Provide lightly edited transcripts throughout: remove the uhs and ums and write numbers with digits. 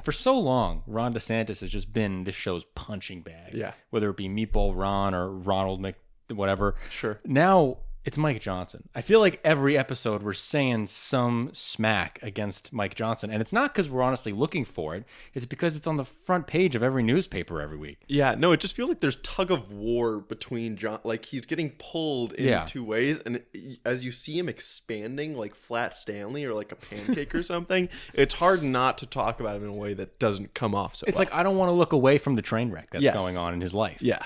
For so long, Ron DeSantis has just been this show's punching bag. Yeah. Whether it be Meatball Ron or Ronald whatever. Sure. Now it's Mike Johnson. I feel like every episode we're saying some smack against Mike Johnson. And it's not because we're honestly looking for it. It's because it's on the front page of every newspaper every week. Yeah, no, it just feels like there's tug of war between John. Like he's getting pulled in two ways. And as you see him expanding like Flat Stanley or like a pancake or something, it's hard not to talk about him in a way that doesn't come off so It's like I don't want to look away from the train wreck that's going on in his life. Yeah.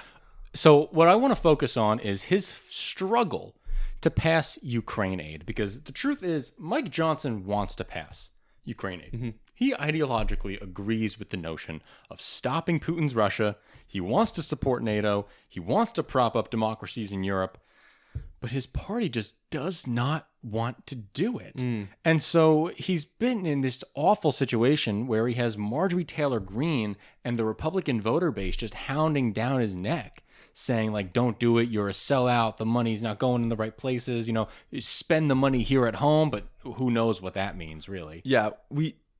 So what I want to focus on is his struggle to pass Ukraine aid, because the truth is Mike Johnson wants to pass Ukraine aid. Mm-hmm. He ideologically agrees with the notion of stopping Putin's Russia. He wants to support NATO. He wants to prop up democracies in Europe. But his party just does not want to do it. And so he's been in this awful situation where he has Marjorie Taylor-Greene and the Republican voter base just hounding down his neck, saying like, don't do it, you're a sellout, the money's not going in the right places, you spend the money here at home, but who knows what that means, really. Yeah,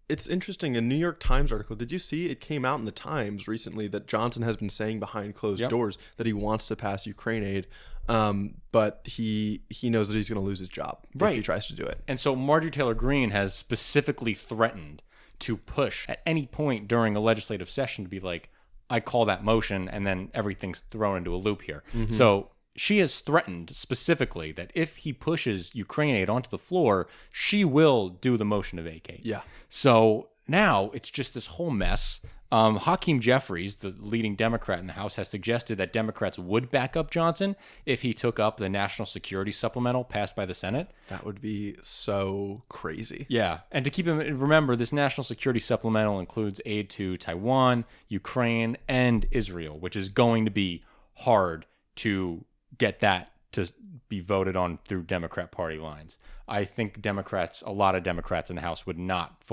it's interesting, a New York Times article, did you see, it came out in the Times recently that Johnson has been saying behind closed doors that he wants to pass Ukraine aid, but he knows that he's going to lose his job if he tries to do it. And so Marjorie Taylor-Greene has specifically threatened to push at any point during a legislative session to be like, I call that motion, and then everything's thrown into a loop here. Mm-hmm. So she has threatened specifically that if he pushes Ukraine aid onto the floor, she will do the motion to vacate. Yeah. So now it's just this whole mess. Hakeem Jeffries, the leading Democrat in the House, has suggested that Democrats would back up Johnson if he took up the national security supplemental passed by the Senate. That would be so crazy. Yeah. And to keep him, remember, this national security supplemental includes aid to Taiwan, Ukraine, and Israel, which is going to be hard to get that to be voted on through Democrat party lines. I think a lot of Democrats in the House would not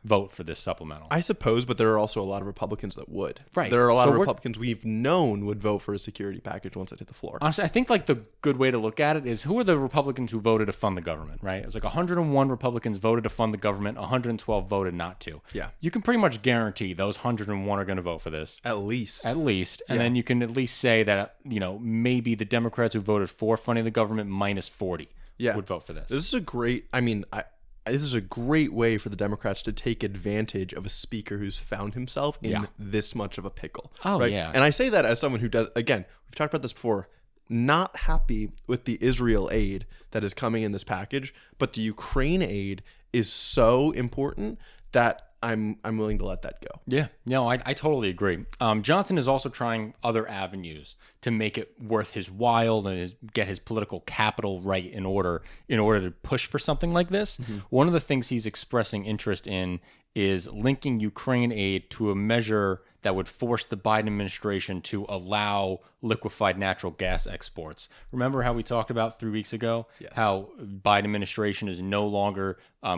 vote for this supplemental. I suppose, but there are also a lot of Republicans that would. Right. There are a lot of Republicans we've known would vote for a security package once it hit the floor. Honestly, I think like the good way to look at it is who are the Republicans who voted to fund the government, right? It was like 101 Republicans voted to fund the government, 112 voted not to. Yeah. You can pretty much guarantee those 101 are going to vote for this. At least. And then you can at least say that, maybe the Democrats who voted for funding the government minus 40 would vote for this. This is a great, this is a great way for the Democrats to take advantage of a speaker who's found himself in this much of a pickle. Oh, right? yeah. And I say that as someone who does, again, we've talked about this before, not happy with the Israel aid that is coming in this package, but the Ukraine aid is so important that I'm willing to let that go. Yeah, no, I totally agree. Johnson is also trying other avenues to make it worth his while and get his political capital right in order to push for something like this. Mm-hmm. One of the things he's expressing interest in is linking Ukraine aid to a measure that would force the Biden administration to allow liquefied natural gas exports. Remember how we talked about 3 weeks ago? Yes. How Biden administration is no longer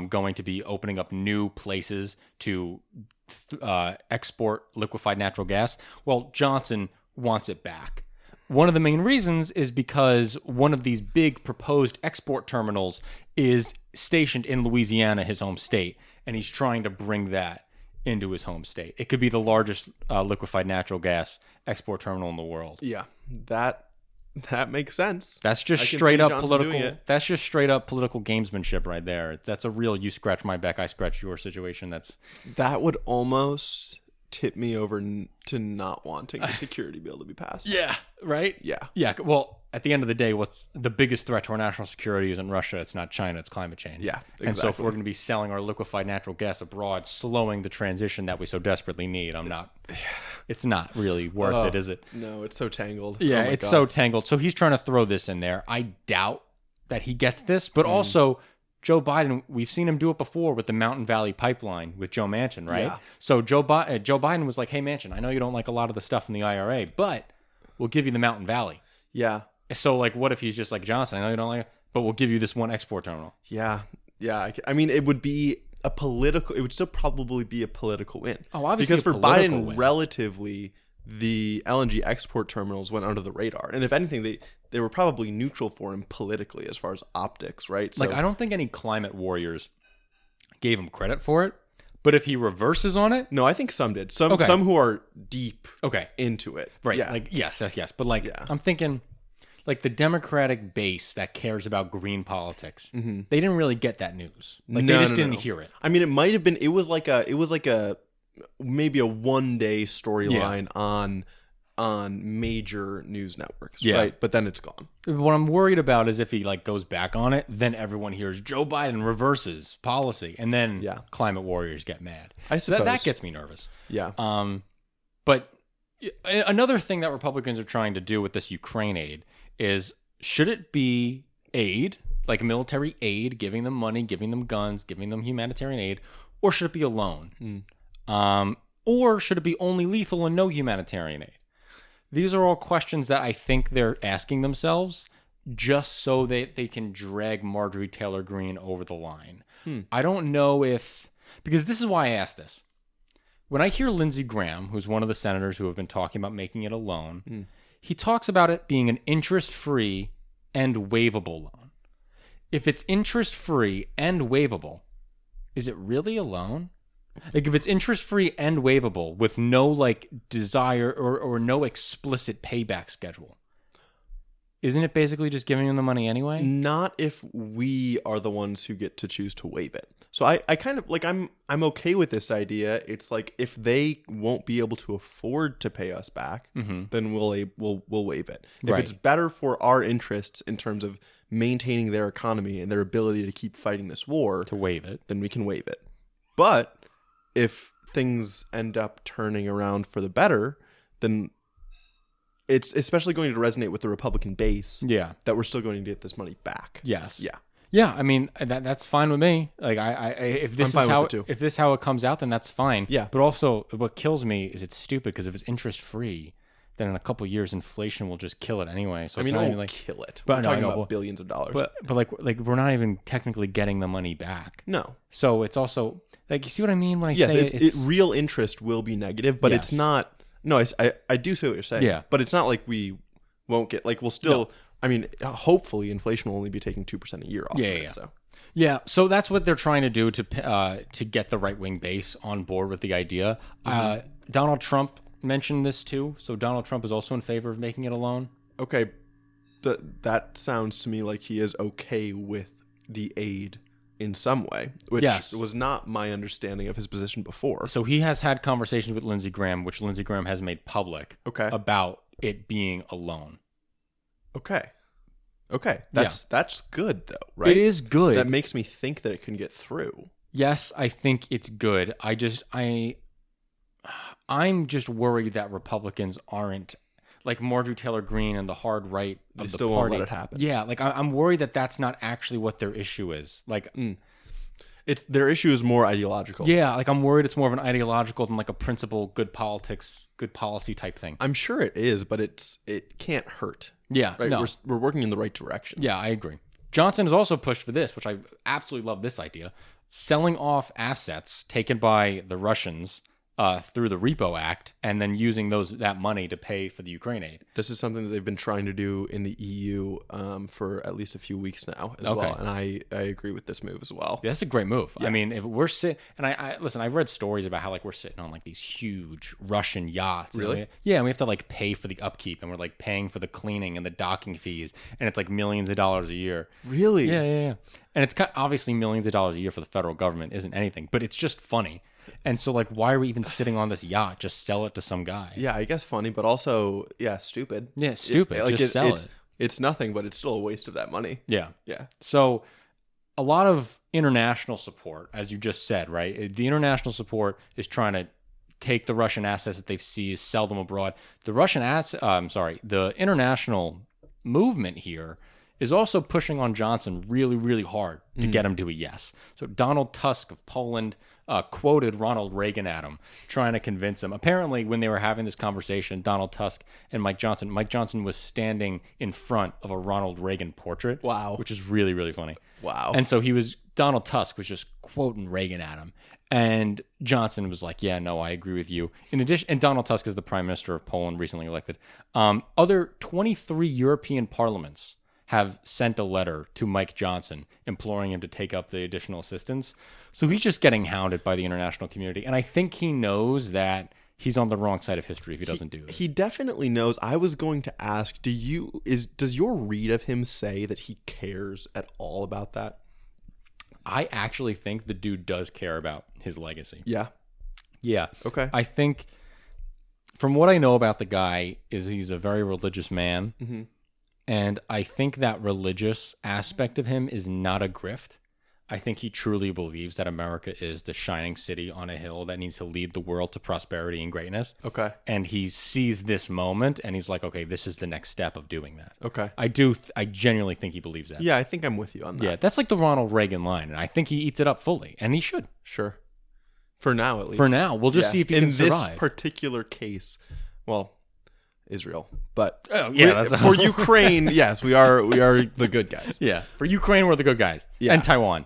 going to be opening up new places to export liquefied natural gas? Well, Johnson wants it back. One of the main reasons is because one of these big proposed export terminals is stationed in Louisiana, his home state, and he's trying to bring that into his home state. It could be the largest liquefied natural gas export terminal in the world. Yeah, that makes sense. That's just straight up political. That's just straight up political gamesmanship right there. That's a real you scratch my back, I scratch your situation. That would almost tip me over to not wanting the security bill to be passed. Yeah, right? Yeah. Yeah, well, at the end of the day, what's the biggest threat to our national security isn't Russia, it's not China, it's climate change. Yeah, exactly. And so if we're going to be selling our liquefied natural gas abroad, slowing the transition that we so desperately need, it's not really worth it, is it? No, it's so tangled. Yeah, it's so tangled. So he's trying to throw this in there. I doubt that he gets this, but also Joe Biden, we've seen him do it before with the Mountain Valley Pipeline with Joe Manchin, right? Yeah. So Joe Biden was like, hey, Manchin, I know you don't like a lot of the stuff in the IRA, but we'll give you the Mountain Valley. Yeah. So, like, what if he's just like, Johnson, I know you don't like it, but we'll give you this one export terminal. Yeah. Yeah. I mean, it would still probably be a political win. Oh, obviously. Because for Biden, relatively, the LNG export terminals went under the radar. And if anything, they were probably neutral for him politically as far as optics, right? So, like, I don't think any climate warriors gave him credit for it, But if he reverses on it, No, I think some did. Some who are deep into it. Right. Yeah. Like, yes. But like, I'm thinking like the Democratic base that cares about green politics, they didn't really get that news. Like they just didn't hear it. I mean, it might have been, it was like a maybe a one-day storyline on major news networks, right? But then it's gone. What I'm worried about is if he like goes back on it, then everyone hears Joe Biden reverses policy, and then climate warriors get mad. I suppose that gets me nervous. Yeah. But another thing that Republicans are trying to do with this Ukraine aid is, should it be aid, like military aid, giving them money, giving them guns, giving them humanitarian aid, or should it be a loan? Or should it be only lethal and no humanitarian aid? These are all questions that I think they're asking themselves just so that they can drag Marjorie Taylor-Greene over the line. I don't know because this is why I asked this. When I hear Lindsey Graham, who's one of the senators who have been talking about making it a loan, he talks about it being an interest-free and waivable loan. If it's interest-free and waivable, is it really a loan? Like if it's interest-free and waivable with no like desire or no explicit payback schedule, isn't it basically just giving them the money anyway? Not if we are the ones who get to choose to waive it. So I kind of like, I'm okay with this idea. It's like if they won't be able to afford to pay us back, then we'll waive it. If it's better for our interests in terms of maintaining their economy and their ability to keep fighting this war, to waive it, then we can waive it. But if things end up turning around for the better, then it's especially going to resonate with the Republican base. Yeah, that we're still going to get this money back. Yes. Yeah. Yeah. I mean that's fine with me. Like if this is how it comes out, then that's fine. Yeah. But also, what kills me is it's stupid because if it's interest free, then in a couple of years inflation will just kill it anyway. So I mean, it's not it'll even like kill it. But we're talking about billions of dollars. But like we're not even technically getting the money back. No. So it's also like, you see what I mean when I say it's real interest will be negative, but it's not. No, I do see what you're saying. Yeah. But it's not like we won't get, like, we'll still. No. I mean, hopefully inflation will only be taking 2% a year off. Yeah. So that's what they're trying to do to get the right wing base on board with the idea. Donald Trump mentioned this too. So Donald Trump is also in favor of making it a loan. Okay. That sounds to me like he is okay with the aid in some way, which was not my understanding of his position before. So he has had conversations with Lindsey Graham, which Lindsey Graham has made public, about it being a loan. Okay. That's good though, right? It is good. That makes me think that it can get through. Yes, I think it's good. I'm just worried that Republicans aren't like Marjorie Taylor-Greene and the hard right of the party. Won't let it happen. Yeah, like I'm worried that that's not actually what their issue is. Like, it's their issue is more ideological. Yeah, like I'm worried it's more of an ideological than like a principle, good politics, good policy type thing. I'm sure it is, but it can't hurt. Yeah, right. No. We're working in the right direction. Yeah, I agree. Johnson has also pushed for this, which I absolutely love this idea: selling off assets taken by the Russians through the Repo Act, and then using that money to pay for the Ukraine aid. This is something that they've been trying to do in the EU for at least a few weeks now as well. And I agree with this move as well. Yeah, that's a great move. Yeah. I mean, if we're sitting, and I listen, I've read stories about how like we're sitting on like these huge Russian yachts. Really? And we have to like pay for the upkeep, and we're like paying for the cleaning and the docking fees, and it's like millions of dollars a year. Really? Yeah. And it's obviously millions of dollars a year for the federal government isn't anything, but it's just funny. And so, like, why are we even sitting on this yacht? Just sell it to some guy. Yeah, I guess funny, but also, stupid. Yeah, stupid. Just sell it. It's nothing, but it's still a waste of that money. Yeah. Yeah. So, a lot of international support, as you just said, right? The international support is trying to take the Russian assets that they've seized, sell them abroad. The international movement here is also pushing on Johnson really, really hard to get him to a yes. So Donald Tusk of Poland quoted Ronald Reagan at him, trying to convince him. Apparently, when they were having this conversation, Donald Tusk and Mike Johnson was standing in front of a Ronald Reagan portrait. Wow. Which is really, really funny. Wow. And so Donald Tusk was just quoting Reagan at him. And Johnson was like, yeah, no, I agree with you. In addition, and Donald Tusk is the prime minister of Poland, recently elected. Other 23 European parliaments have sent a letter to Mike Johnson imploring him to take up the additional assistance. So he's just getting hounded by the international community. And I think he knows that he's on the wrong side of history if he doesn't do this. He definitely knows. I was going to ask, does your read of him say that he cares at all about that? I actually think the dude does care about his legacy. Yeah. Yeah. Okay. I think from what I know about the guy is he's a very religious man. Mm-hmm. And I think that religious aspect of him is not a grift. I think he truly believes that America is the shining city on a hill that needs to lead the world to prosperity and greatness. Okay. And he sees this moment and he's like, okay, this is the next step of doing that. Okay. I genuinely think he believes that. Yeah, I think I'm with you on that. Yeah, that's like the Ronald Reagan line. And I think he eats it up fully. And he should. Sure. For now, at least. For now. We'll just see if he can survive. In this particular case, well, Israel. But for Ukraine, yes, we are the good guys. Yeah. For Ukraine, we're the good guys. Yeah. And Taiwan.